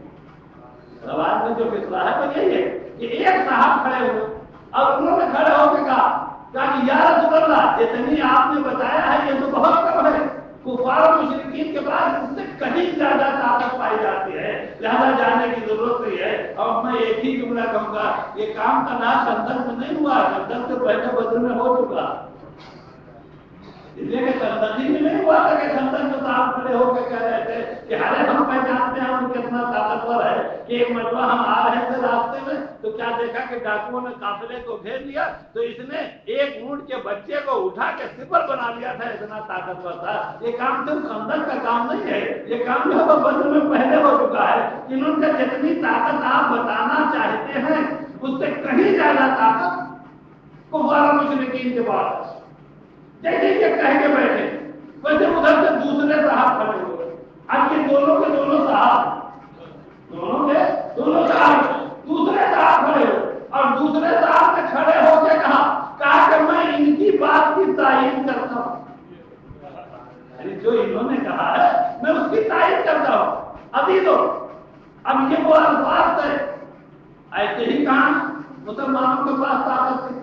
روایت میں جو فکرہ ہے وہ یہی ہے کہ ایک صاحب کھڑے ہوئے اور انہوں نے کھڑے ہو کے کہا کہ یا رسول اللہ جتنی آپ نے بتایا ہے یہ تو بہت کم ہے، کفار و مشرکین کے پاس اس سے کہیں زیادہ طاقت پائی جاتی ہے، لہذا جانے کی ضرورت نہیں ہے۔ اور میں ایک ہی جملہ کہوں گا، یہ کام کا نام خندق میں نہیں ہوا، خندق سے پہلے بدر میں ہو چکا، اس لیے کہ خندقی میں نہیں ہوا تھا کہ خندق میں صاحب کھڑے ہو کے کہہ رہے تھے کہ ارے ہم پہچانتے ہیں ہم کتنا طاقتور ہے کہ ایک مرتبہ ہم آ رہے تھے راستے میں تو کیا دیکھا کہ ڈاکوؤں نے قافلے کو گھیر لیا تو اس نے ایک اونٹ کے بچے کو اٹھا کے سپر بنا لیا تھا، اتنا طاقتور تھا۔ یہ کام صرف خندق کا کام نہیں ہے، یہ کام جو ہے بدر میں پہلے ہو چکا ہے، انہوں نے جتنی طاقت آپ بتانا چاہتے ہیں اس سے کہیں زیادہ طاقت کفار و مشرکین کے پاس۔ جیسے یہ کہہ کے بیٹھے ویسے ادھر سے دوسرے صاحب کھڑے ہوئے، اب یہ دونوں کے دونوں صاحب دوسرے صاحب کھڑے ہوئے اور دوسرے صاحب نے کھڑے ہو کے کہا کہ میں ان کی بات کی تائید کرتا ہوں، یعنی جو انہوں نے کہا ہے میں اس کی تائید کرتا ہوں۔ ابھی تو اب یہ وہ الفاظ تھے، ایسے ہی کہاں مسلمانوں کے پاس طاقت تھی،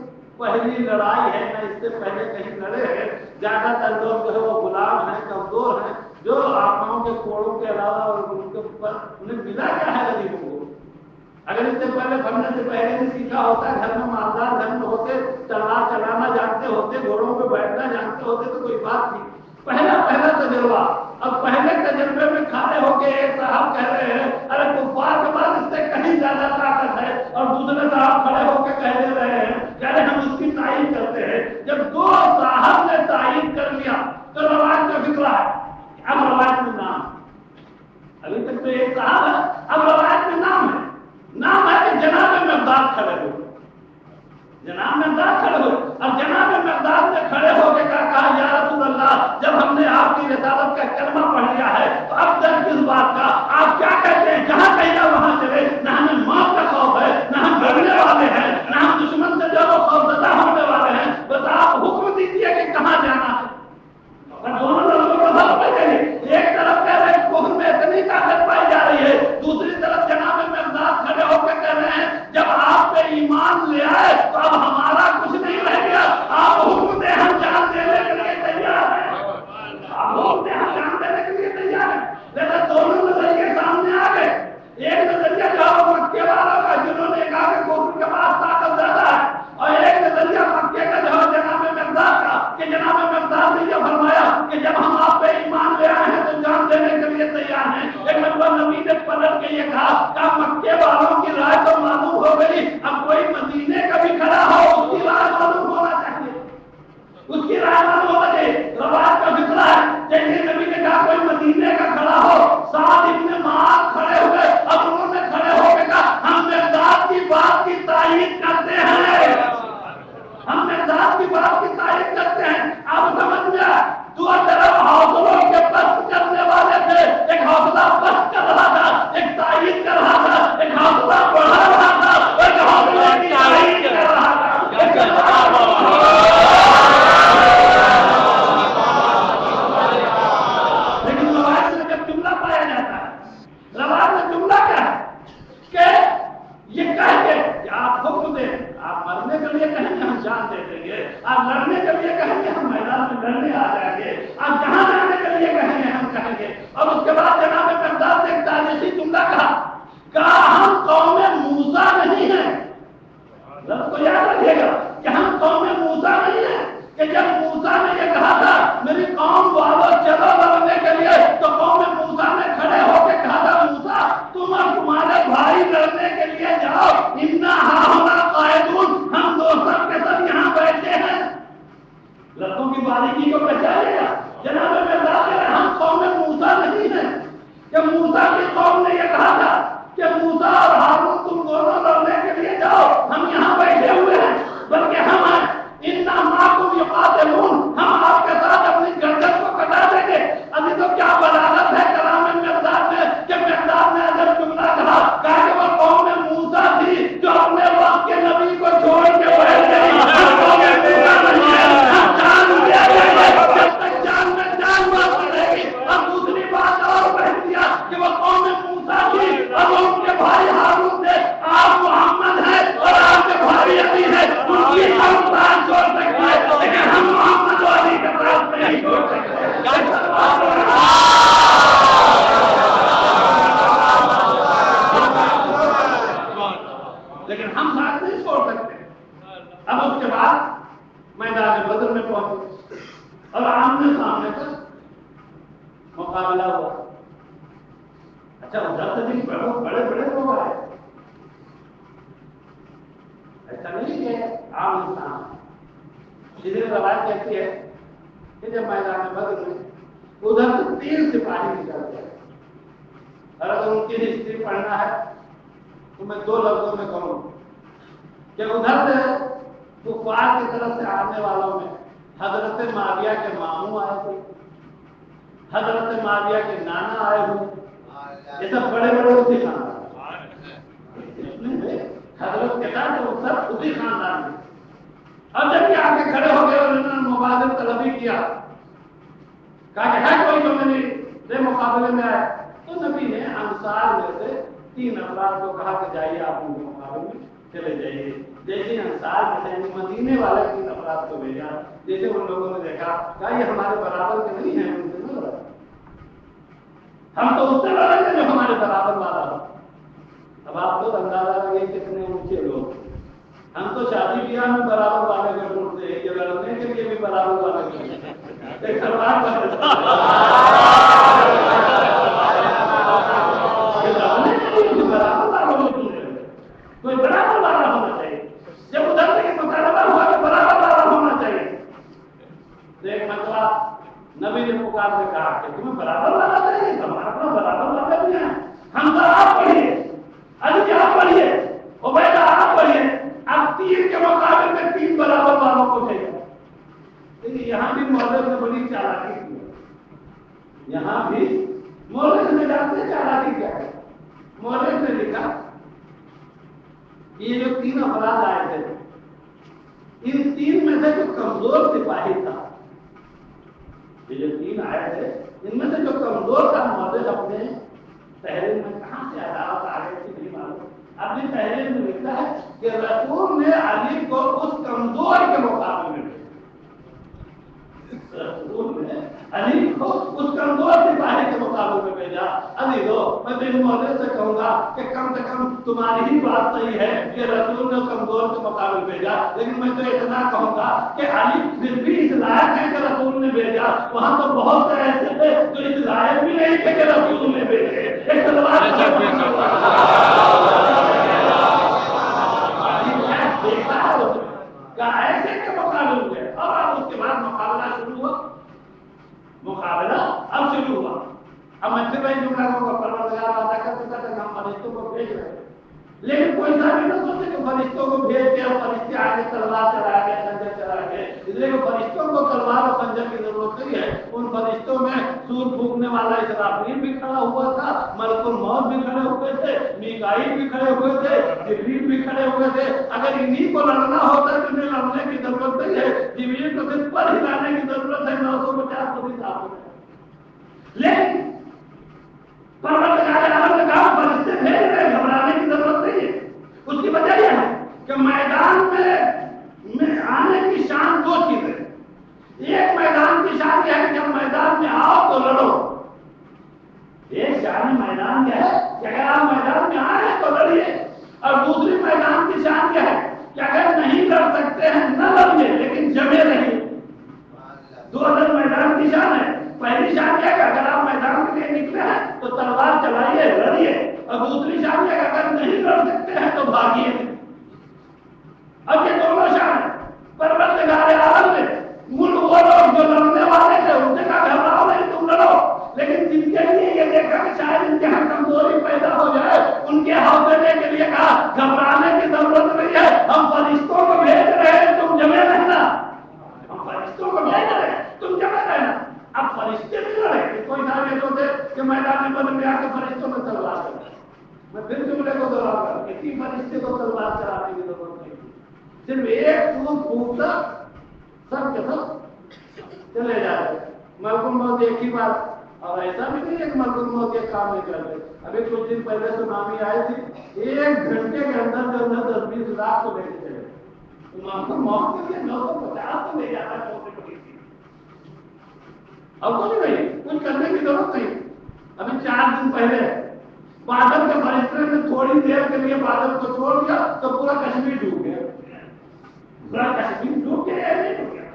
پہلی لڑائی ہے، نہ اس سے پہلے کہیں لڑے ہیں، زیادہ تر لوگ جو ہے وہ غلام ہیں، کمزور ہیں، جو آقاؤں کے کوڑوں کے علاوہ اور ان کے اوپر انہیں ملا کیا ہے غریبوں کو؟ اگر اس سے پہلے پڑھنے سے پہلے بھی سیکھا ہوتا، گھر میں مالدار گھر میں ہوتے، تلوار چلانا جانتے ہوتے، گھوڑوں پہ بیٹھنا جانتے ہوتے تو کوئی بات تھی۔ پہلا تجربہ، اب پہلے تجربے میں کھڑے ہو کے ایک صاحب کہہ رہے ہیں ارے کفار کے بعد اس سے کہیں زیادہ طاقت ہے، اور دوسرے صاحب کھڑے ہو کے کہہ دے رہے ہیں کہ ارے ہم اس کی تائید کرتے ہیں۔ جب دو صاحب نے تائید کر لیا تو رواج کا فکرہ ہے، اب رواج میں نام، ابھی تک تو ایک صاحب ہے، اب روایت میں نام ہے کہ جناب مقداد کھڑے ہوئے، جناب مقداد کھڑے ہوئے، اور جناب مقداد نے کھڑے ہو کے کہا یا رسول اللہ جب ہم نے آپ کی رسالت کا کلمہ پڑھ لیا ہے تو اب تک کس بات کا، آپ کیا کہتے ہیں، جہاں کہیے وہاں چلے، نہ ہمیں موت کا خوف ہے، نہ ہم ڈرنے والے ہیں، نہ ہم دشمن سے جو خوفزدہ ہونے والے ہیں، بس آپ حکم دیجیے کہ کہاں جانا ہے۔ اور دونوں لوگوں کو بات پہ چلی، ایک طرف کہہ رہے ہیں کفر میں اتنی طاقت پائی جا رہی ہے، دوسری طرف جناب مقداد کھڑے ہو کے کہہ رہے ہیں جب آپ پہ ایمان لے آئے تو اب ہمارا کچھ نہیں رہ گیا، آپ حکم دیں ہم جان دینے کے لیے تیار ہیں، آپ حکم دیں ہم جان دینے کے لیے تیار ہیں۔ لیکن دونوں نظریے سامنے آ گئے، ایک نظریہ جو ہے مکے والوں کا جنہوں نے کہا کہ کفر کے پاس طاقت زیادہ ہے، اور ایک نظریہ مکے کا جو ہے جناب مقداد کا کہ جناب مقداد نے یہ فرمایا کہ جب ہم آپ پہ ایمان لے آئے ہیں تو جان دینے کے لیے تیار ہیں۔ ایک مرتبہ نبی نے پلٹ کے یہ کہا کہ مکے والوں کی رائے تو معلوم ہو گئی، اب کوئی مدینے کا بھی کھڑا ہو اس کی رائے معلوم ہونا چاہیے، اس کی رائے معلوم ہونا چاہیے۔ رواج کا فکرہ ہے، جیسے نبی نے کہا کوئی مدینے کا کھڑا ہو، سعد ابن معاذ کھڑے ہوئے، اب انہوں نے کھڑے ہو کے کہا ہم مقداد کی بات کی تائید کرتے ہیں، ہم مقداد کی بات کی تائید کرتے ہیں۔ آپ سمجھ گیا، دو طرف حوصلوں کے پست کرنے والے تھے، ایک حوصلہ پست کر رہا تھا، ایک تائید کر رہا تھا، ایک حوصلہ بڑھا رہا تھا، ایک حوصلہ کی تائید کر رہا تھا۔ لیکن روایت میں جب جملہ پایا جاتا ہے، روایت میں جملہ کیا ہے کہ یہ کہہ کے کہ آپ حکم دیں، آپ مرنے کے لیے کہیں گے ہم جان دے دیں گے، آپ لڑنے کے لیے کہیں گے ہم میدان میں لڑنے آ جائیں گے، آپ جہاں جانے کے لیے کہیں گے ہم کہیں گے۔ اور اس کے بعد جناب مقداد نے ایک تاریخی جملہ کہا ہم قوم موسیٰ نہیں ہیں، لفظ کو یاد رکھیے گا کہ ہم قوم موسیٰ نہیں ہیں، کہ جب موسیٰ نے یہ کہا تھا میری قوم والوں چلو لڑنے کے لیے تو قوم موسیٰ نے کھڑے ہو کے کہا تھا موسیٰ تم اور تمہارے بھائی لڑنے کے لیے جاؤ، انا ہاہنا قاعدون، ہم دو سب کے سب یہاں بیٹھے ہیں۔ لفظوں کی باریکی کو پہچانیے گا، جناب مقداد کہہ رہے ہم قوم موسیٰ نہیں ہیں، کہ موسیٰ کی قوم نے یہ کہا تھا کہ موسیٰ اور ہارون تم دونوں لڑنے کے لیے جاؤ، ہم یہاں بیٹھے ہوئے ہیں، بلکہ ہم ہیں انا معکم یقاتلون، ہم آپ کے ساتھ اپنی گردن کو کٹا دیں گے۔ ابھی تو کیا بلاغت ہے کلام مقداد میں کہ مقداد نے اگر جملہ کہا کہ وہ قوم موسیٰ تھی جو اپنے وقت کے نبی کو چھوڑ کے بیٹھ گئی، ہم قوم موسیٰ نہیں ہیں، ہم جان دیا جائیں گے جب تک جان میں جان باقی رہے گی۔ اور دوسری بات اور کہہ دیا کہ وہ قوم موسیٰ تھی اور وہ ان کے بھائی ہارون تھے، آپ محمد ہیں اور آپ کے بھائی علی ہیں، ان کی ہم بات چھوڑ سکتے ہیں لیکن ہم محمد و علی کے طرف نہیں چھوڑ سکتے۔ لیکن ہم ساتھ نہیں چھوڑ سکتے۔ اب اس کے بعد میدان بدر میں پہنچے اور آمنے سامنے پر مقابلہ ہوا۔ اچھا ادھر سے بھی بڑے بڑے لوگ آئے، ایسا نہیں کہ عام انسان، سیدھی روایت کہتی ہے کہ جب میدان بدر میں ادھر سے 3 سپاہی نکل گئے، اور اگر ان کی ہسٹری پڑھنا ہے تو میں 2 لفظوں میں کہوں کہ ادھر سے کفار کی طرف سے آنے والوں میں حضرت معاویہ کے ماموں آئے تھے، حضرت معاویہ کے نانا آئے ہوئے، یہ سب بڑے بڑے اسی خاندان، حضرت کے ساتھ وہ سب اسی خاندان میں۔ اب جب یہ آ کے کھڑے ہو گئے اور انہوں نے مبادر طلبی کیا، کہا کہ ہے کوئی جو میرے مقابلے میں آئے، تو نبی نے انصار میں سے 3 افراد کو کہا کہ جائیے آپ ان کے مقابلے میں چلے جائیے۔ جیسے انصار میں سے مدینے والے 3 افراد کو بھیجا، جیسے ان لوگوں نے دیکھا کہ یہ ہمارے برابر کے نہیں ہیں، ان سے نہ لڑا، ہم تو اس سے لڑیں گے جو ہمارے برابر والا ہو۔ اب آپ خود اندازہ لگے کتنے اونچے لوگ، ہم تو شادی بیاہ میں برابر والے کو ڈھونڈتے ہیں، یہ لڑنے کے لیے بھی برابر والے کو ایک سلوار پر برابر والا کو کوئی برابر والا ہونا چاہیے، جب ادھر سے مطالبہ ہوا کہ برابر والا ہونا چاہیے، تو ایک مرتبہ نبی نے پکار سے کہا کہ تمہیں برابر والا چاہیے، ہمارا اپنا برابر والا بھی ہے، ہم تو آپ پڑھیے، علی آپ پڑھیے، عبیدہ آپ پڑھیے، اب 3 کے مقابلے میں 3 برابر والوں کو بھیجا۔ لیکن یہاں بھی مولوی نے بڑی چالاکی کی، یہاں بھی مولوی نے جانتے چالاکی کیا ہے، مولوی نے لکھا یہ جو 3 افراد آئے تھے، ان 3 میں سے جو کمزور سپاہی تھا، یہ جو 3 آئے تھے ان میں سے جو کمزور تھا، مولوی اپنے تحریر میں کہاں سے عدالت آ گئی تھی نہیں معلوم، اپنی تحریر میں لکھتا ہے کہ رسول نے علی کو اس کمزور کے مقابلے میں، رسول نے علی کو اس کمزور سپاہی کے مقابلے میں بھیجا۔ علی دو میں تیرے مولوی سے کہوں گا کہ کم سے کم تمہاری ہی بات صحیح ہے کہ رسول نے کمزور کے مقابلے بھیجا، لیکن میں تو اتنا کہوں گا کہ علی پھر بھی اس لائق ہے کہ رسول نے بھیجا، وہاں تو بہت سے ایسے تھے جو اس لائق بھی نہیں تھے کہ رسول نے بھیجے۔ ایک تلوار ایسے کے مقابلے ہوئے، اور اب اس کے بعد مقابلہ شروع ہوا، مقابلہ اب شروع ہوا۔ اب میں پھر وہی جملہ کہوں گا، پروردگار وعدہ کر چکا تھا کہ ہم فرشتوں کو بھیج رہے ہیں، لیکن کوئی سا بھی نہ سوچے کہ فرشتوں کو بھیج کے اور فرشتے آگے تلوار چلا کے خنجر چلا کے، اس لیے کہ فرشتوں کو تلوار اور خنجر کی ضرورت نہیں ہے، ان فرشتوں میں سور پھونکنے والا اسرافیل بھی کھڑا ہوا تھا، ملک الموت بھی کھڑے ہوئے تھے، میکائیل بھی کھڑے ہوئے تھے، جبریل بھی کھڑے ہوئے تھے۔ اگر انہیں کو لڑنا ہوتا ہے تو انہیں لڑنے کی ضرورت نہیں ہے، جبریل کو صرف پر ہلانے کی ضرورت ہے، 950 کو بھی صاف ہے۔ لیکن پروردگار عالم نے کہا فرشتے بھیج رہے، گھبرانے کی ضرورت نہیں ہے۔ اس کی وجہ یہ ہے کہ میدان میں آنے کی شان 2 چیزیں، ایک میدان کی شان یہ ہے کہ جب میدان میں آؤ تو لڑو، ایک شان میدان یہ ہے کہ اگر آپ میدان میں آئے تو لڑیے، اور دوسری میدان کی شان یہ ہے کہ اگر نہیں لڑ سکتے ہیں نہ لڑیے لیکن جمے رہیے۔ 2 الگ میدان کی شان ہے، پہلی شان یہ ہے کہ اگر آپ میدان کے لیے نکلے ہیں تو تلوار چلائیے، لڑیے، اور دوسری شان یہ ہے کہ اگر نہیں لڑ سکتے ہیں تو بھاگیے۔ اب یہ دونوں شان پروردگار عالم نے وہ لوگ جو لڑنے والے تھے ان سے کہا گھبراؤ نہیں، تم لڑو، لیکن جن کے لیے یہ دیکھا کہ شاید ان کے یہاں کمزوری پیدا ہو جائے، ان کے حوصلے کے لیے کہا گھبرانے کی ضرورت نہیں ہے، ہم فرشتوں کو بھیج رہے ہیں، تم جمے رہنا، ہم فرشتوں کو بھیج رہے ہیں، تم جمے رہنا۔ اب فرشتے بھی لڑے، کوئی صاحب یہ سوچے کہ میدان بدر میں آ کے فرشتوں میں تلوار چلا، میں پھر جملے کو دوہراؤں گا، کسی فرشتے کو تلوار چلانے کی ضرورت نہیں، صرف ایک سور پھونکتا سب کے سب چلے جاتے۔ ملک الموت ایک ہی بات، اور ایسا بھی نہیں ہے کہ ملک الموت یہ کام نہیں کرتے۔ ابھی کچھ دن پہلے سونامی آئی تھی، 1 گھنٹے کے اندر 10-20 لاکھ کو لے کے چلے، ملک الموت کے لیے 950 کو لے جاتا ہے، اب تو نہیں بھائی کچھ کرنے کی ضرورت نہیں۔ ابھی 4 دن پہلے بادل کے فرشتے نے تھوڑی دیر کے لیے بادل کو چھوڑ دیا تو پورا کشمیر ڈوب گیا، پورا کشمیر ڈوب گیا، نہیں ڈوب گیا۔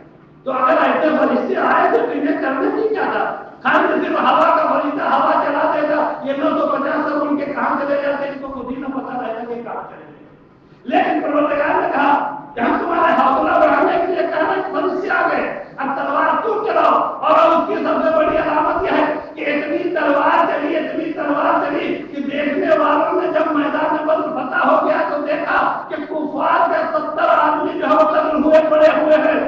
تو اگر ایسے فرشتے آئے تو انہیں کرنے کی کیا تھا؟ خالی صرف ہوا کا فرشتہ ہوا چلا دے گا، یہ 950 سب ان کے کہاں چلے جاتے ان کو خود ہی نہ پتا رہتا کہ کہاں چلے گئے۔ لیکن پروردگار نے کہا کہ ہم تمہارے حوصلہ بڑھانے کے لیے کہنا کہ فرشتے آ گئے، اب تلوار تم چلاؤ، اور اس کی سب سے بڑی علامت یہ ہے کہ اتنی تلوار چلی کہ دیکھنے والوں نے جب میدان بدر فتح ہو گیا تو دیکھا کہ کفار کے 70 آدمی جو قتل ہوئے پڑے ہوئے ہیں،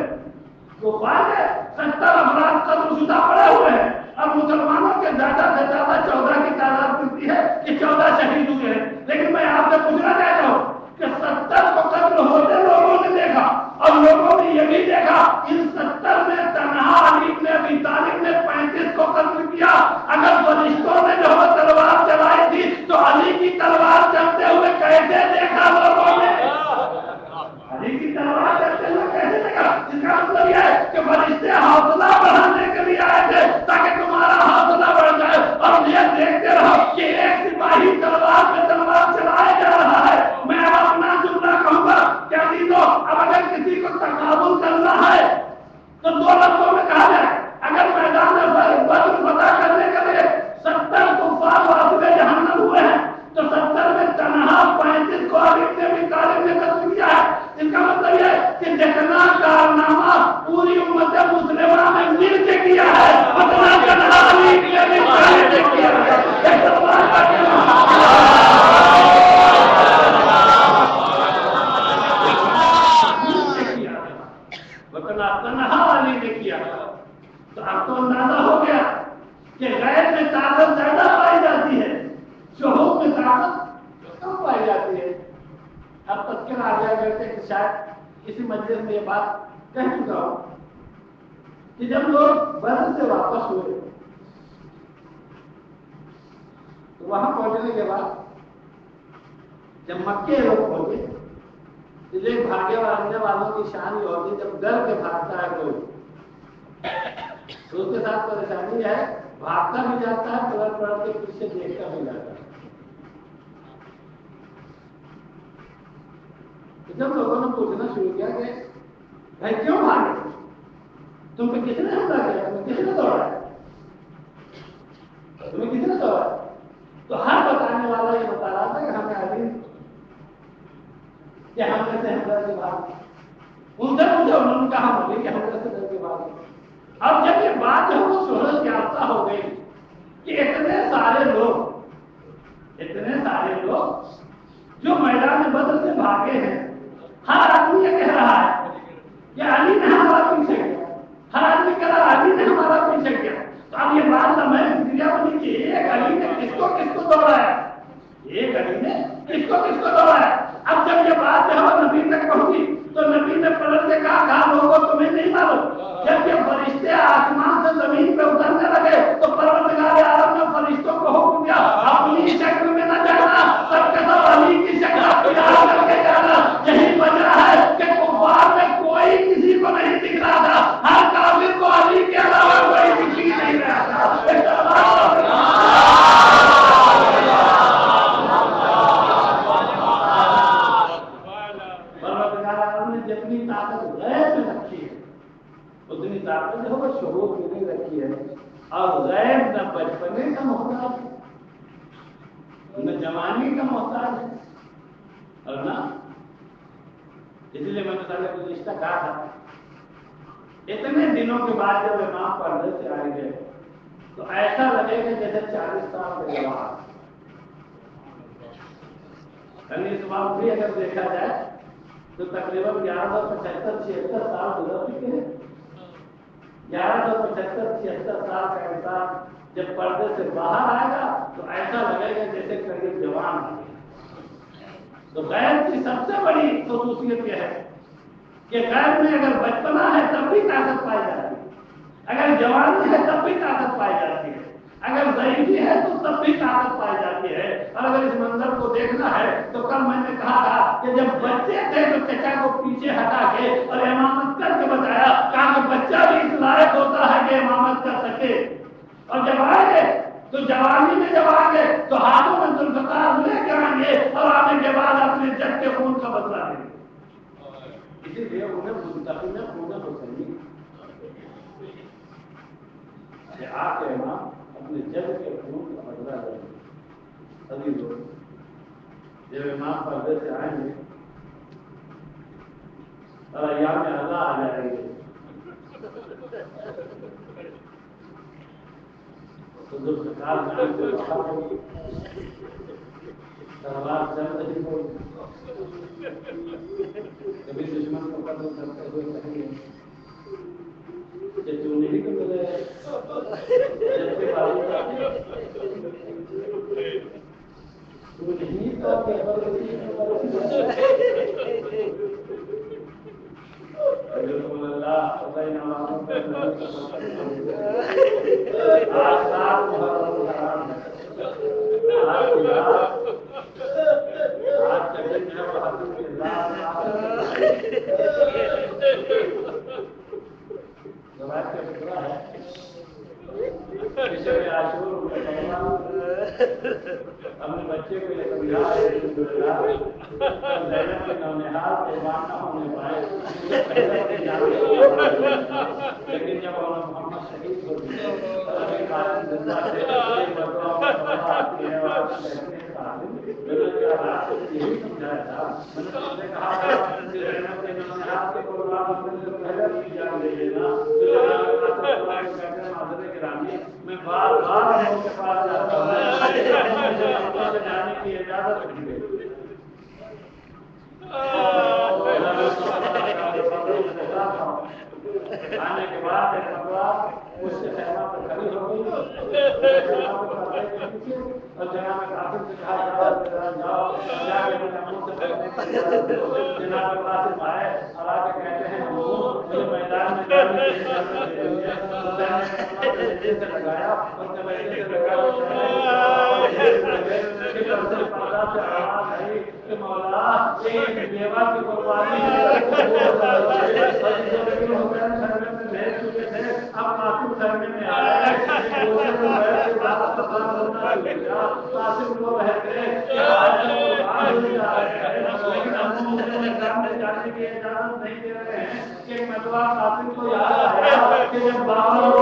کفار کے 70 افراد قتل شدہ پڑے ہوئے ہیں، اور مسلمانوں کے زیادہ سے زیادہ 14 کی تعداد ملتی ہے کہ 14 شہید ہوئے ہیں۔ لیکن میں آپ سے پوچھنا چاہتا ہوں کہ 70 کو قتل ہوتے لوگوں نے دیکھا، اور لوگوں نے یہ بھی دیکھا ان 70 میں تنہا علی بن ابی طالب نے 35 کو قتل کیا۔ اگر فرشتوں نے جو تلوار چلائی تھی تو علی کی تلوار چلتے ہوئے کیسے دیکھا لوگوں نے؟ تو اب تو اندازہ ہو گیا کہ غیب میں طاقت زیادہ پائی جاتی ہے، شہود میں طاقت کم پائی جاتی ہے۔ اب تذکرہ آ گیا کرتے کہ شاید اسی مجلس میں یہ بات کہہ چکا ہوں کہ جب لوگ بدر سے واپس ہوئے تو وہاں پہنچنے کے بعد جب مکے لوگ پہنچے تو ایک بھاگے والے والوں کی شان یہ ہوتی ہے جب ڈر کے بھاگتا ہے کوئی تو اس کے ساتھ پریشانی ہے، بھاگتا بھی جاتا ہے، پلٹ کے پیچھے دیکھتا بھی جاتا ہے۔ جب لوگوں نے پوچھنا شروع کیا کہ بھائی کیوں بھاگے، تم پہ کس نے حملہ کیا، تمہیں کس نے دوڑا، تمہیں کس نے دوڑا؟ تو ہر بتانے والا یہ بتا رہا تھا کہ ہمیں علی کہ حملے سے حملے کے بعد ان سے مجھے انہوں نے کہا بولے کہ حملے سے ڈر کے بعد۔ اب جب یہ بات ہے وہ شہرت یافتہ ہو گئی کہ اتنے سارے لوگ جو میدان بدر سے بھاگے ہیں، ہر آدمی یہ کہہ رہا ہے کہ علی نے ہمارا پیچھے کیا، ہر آدمی کہہ رہا ہے علی نے ہمارا پیچھے کیا۔ تو اب یہ بات سمجھ دنیا بنی کہ ایک علی نے کس کو دوڑایا، ایک علی نے کس کو دوڑایا۔ اب جب یہ بات جو ہے نبی تک پہنچی تو نبی نے پلٹ کے کہا لوگوں تمہیں نہیں معلوم جب یہ فرشتے آسمان سے زمین پہ اترنے لگے تو پروردگار عالم نے فرشتوں کو حکم دیا اپنی شکل میں نہ جانا، سب کے سب علی کی شکل اختیار کر کے جانا۔ یہی وجہ ہے کہ کفار میں کوئی کسی کو نہیں دکھ رہا تھا، ہر کافر کو علی کے علاوہ کوئی دکھ ہی نہیں رہا تھا۔ جتنی طاقت غیب میں رکھی ہے اتنی طاقت جو ہے شہود میں نہیں رکھی ہے، اور غیب نہ بچپنے کا محتاج ہے نہ جوانی کا محتاج ہے، اور نہ اس لیے میں نے پہلے گزشتہ کہا تھا اتنے دنوں کے بعد جب امام پردے سے آئے گئے تو ایسا لگے گا جیسے 40 سال کے بعد، یعنی اس وقت بھی اگر دیکھا جائے تو تقریباً 1175-76 سال گزر چکے ہیں۔ 1175-76 سال کا انسان جب پردے سے باہر آئے گا تو ایسا لگے گا جیسے قریب جوان آ گیا۔ تو غیب کی سب سے بڑی خصوصیت یہ ہے کہ غیب میں اگر بچپنا ہے تب بھی طاقت پائی جاتی ہے، اگر جوانی ہے تب بھی طاقت پائی جاتی ہے، اگر ضعیفی ہے تو تب بھی طاقت پائی جاتی ہے۔ اور اگر اس منظر کو دیکھنا ہے تو کل میں نے کہا تھا کہ جب بچے تھے تو چچا کو پیچھے ہٹا کے اور امامت کر کے بتایا، کہا کہ بچہ بھی اس لائق ہوتا ہے کہ امامت کر سکے، اور جب آئیں گے تو جوانی میں جب آئیں گے تو ہاتھوں میں ذوالفقار لے کے آئیں گے اور آنے کے بعد اپنے جد کے خون کا بدلہ لیں گے۔ اسی لیے انہیں منتقل میں خون حسینی کہ آ کے امام اپنے جد کے خون کا بدلہ لیں گے۔ ابھی لوگ جب امام پردے سے آئیں گے اور ایام اللہ آ جائیں گے تو ذوالفقار جان سے باہر ہوگی، تلوار چل رہی ہوگی، کبھی دشمن کو قتل کرتے ہوئے کہیں گے کہ تو نہیں تو ملے جب کے بعد تو نہیں تو اللہ اپنے بچے کو یہ سمجھا ہونے پائے لیکن جب محمد شہید ہو یہی سمجھایا تھا، میں نے کہا تھا میں بار بار ان کے پاس جاتا ہوں جانے کی اجازت نہیں دیتی۔ آنے کے بعد ایک مرتبہ اس سے خیمہ پر کھڑی ہو گئی اور جناب قاسم سے کہا جاؤ جا کے میں ابو سے جناب قاسم آئے اور آ کے کہتے ہیں مجھے میدان میں جانے کے لیے سے لگایا اور کمیٹے سے لگایا سے آواز آئی کہ مولا ایک بیوہ کی قربانی بھیج چکے تھے اب قاسم سرنے میں آئے قاسم کو رہتے لیکن جانے کی اجازت نہیں دے رہے ہیں کہ مدوا قاسم کو یاد آیا کہ جب بابا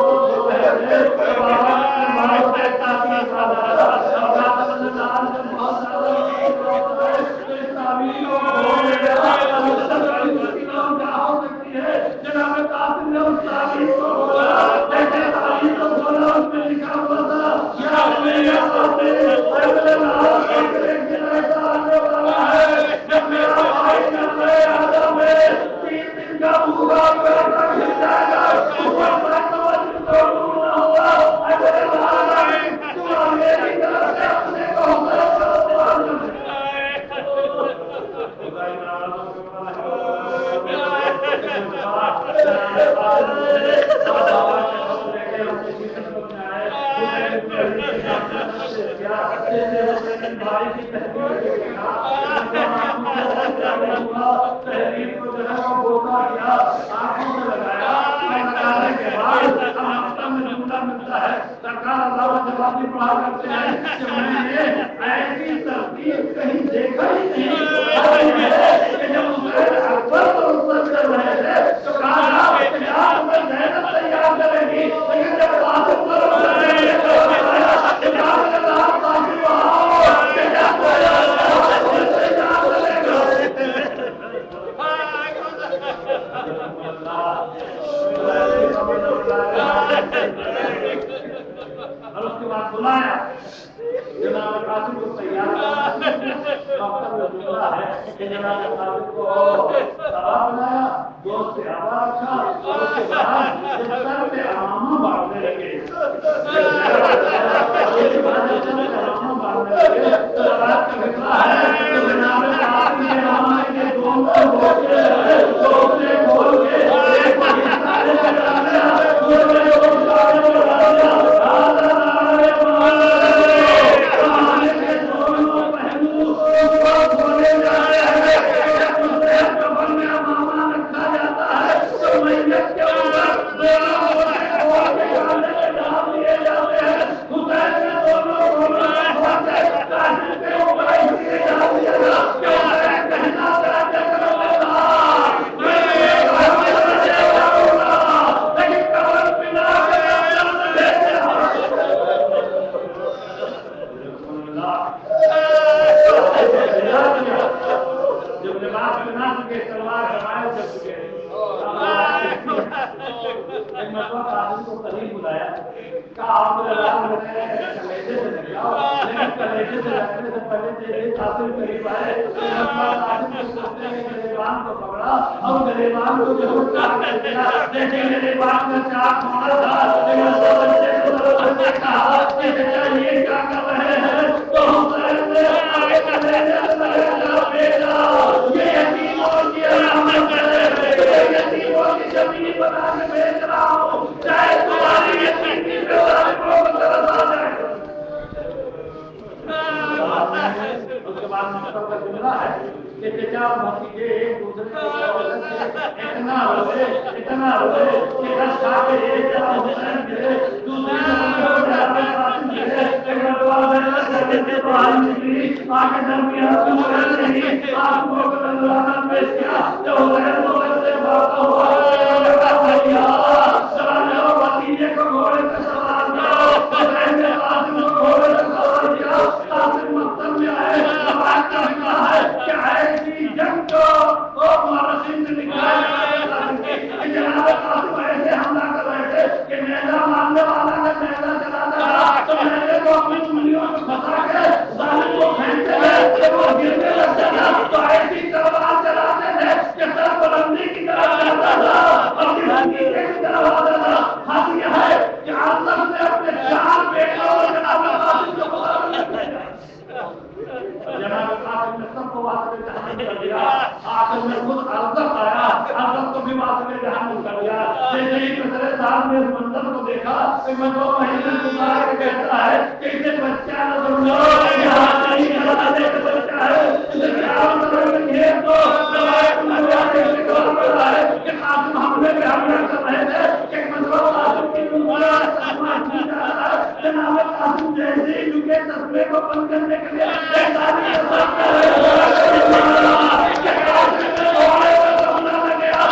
سال میں اس منظر کو دیکھا کہ میں 2 مہینے گزار کے کہتا ہے کہ اسے بچہ نہ سمجھو یہاں کہیں کہا دے کہ بچہ ہے اسے کیا مطلب یہ تو روایت نبیات کے طور پر ہے کہ قاسم حملے پہ حملہ کر رہے تھے کہ مطلب قاسم کی مبارک سلمان کی جاتا ہے جناب قاسم جیسے ہی جھکے تصویر کو بند کرنے کے لیے ایک آدمی کے ساتھ کر رہے ہیں کہ قاسم نے دوڑے پر حملہ نہ کیا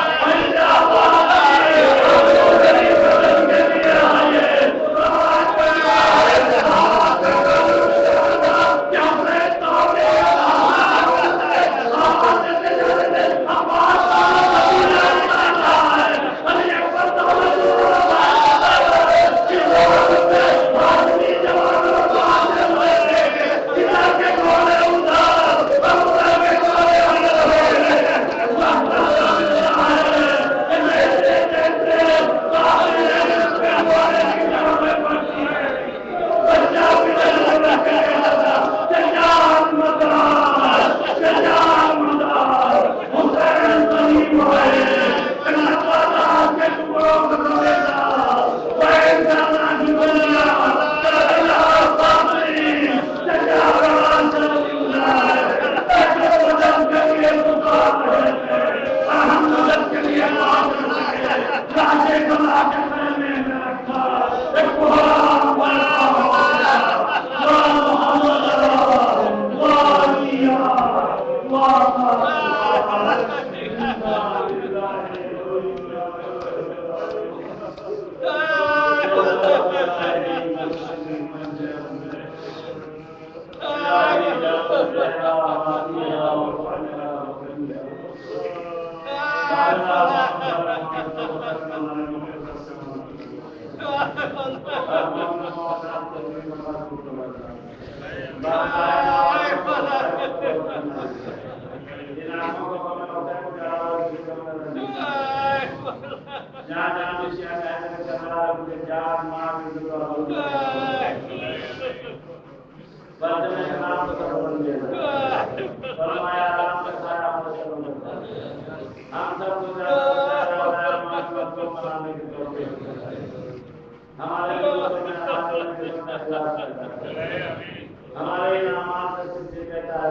ہمارے انعامات سے کہتا ہے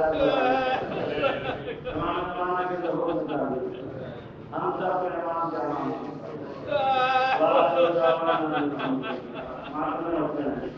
ہمارے کے لوگوں ہم سب کے نام ہوتے ہیں